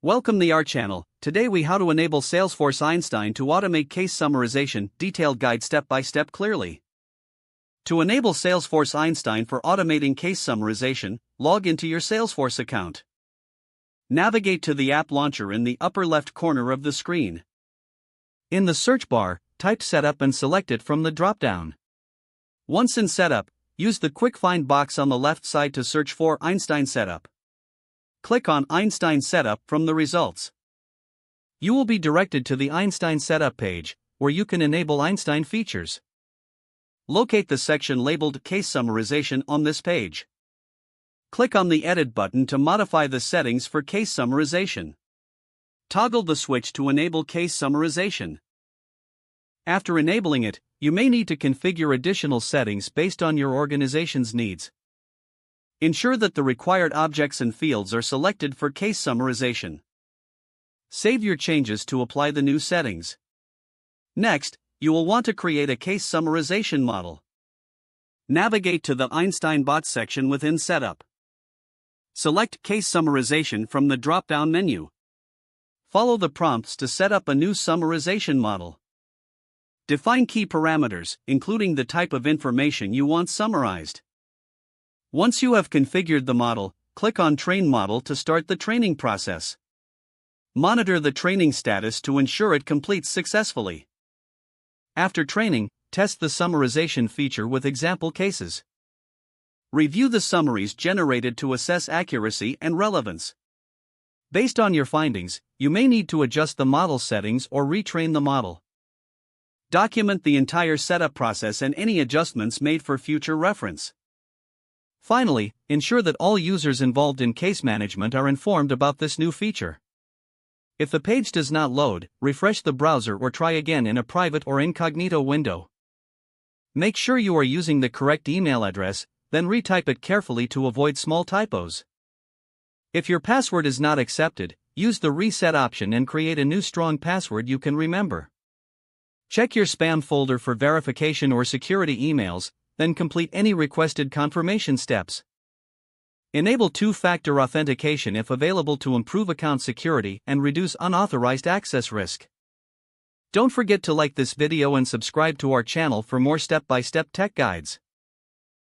Welcome to our channel. Today we how to enable Salesforce Einstein to automate case summarization, detailed guide step by step clearly. To enable Salesforce Einstein for automating case summarization, log into your Salesforce account. Navigate to the app launcher in the upper left corner of the screen. In the search bar, type Setup and select it from the drop-down. Once in Setup, use the quick find box on the left side to search for Einstein Setup. Click on Einstein Setup from the results. You will be directed to the Einstein Setup page, where you can enable Einstein features. Locate the section labeled Case Summarization on this page. Click on the Edit button to modify the settings for case summarization. Toggle the switch to enable case summarization. After enabling it, you may need to configure additional settings based on your organization's needs. Ensure that the required objects and fields are selected for case summarization. Save your changes to apply the new settings. Next, you will want to create a case summarization model. Navigate to the Einstein Bot section within Setup. Select Case Summarization from the drop-down menu. Follow the prompts to set up a new summarization model. Define key parameters, including the type of information you want summarized. Once you have configured the model, click on Train Model to start the training process. Monitor the training status to ensure it completes successfully. After training, test the summarization feature with example cases. Review the summaries generated to assess accuracy and relevance. Based on your findings, you may need to adjust the model settings or retrain the model. Document the entire setup process and any adjustments made for future reference. Finally, ensure that all users involved in case management are informed about this new feature. If the page does not load, refresh the browser or try again in a private or incognito window. Make sure you are using the correct email address, then retype it carefully to avoid small typos. If your password is not accepted, use the reset option and create a new strong password you can remember. Check your spam folder for verification or security emails, then complete any requested confirmation steps. Enable two-factor authentication if available to improve account security and reduce unauthorized access risk. Don't forget to like this video and subscribe to our channel for more step-by-step tech guides.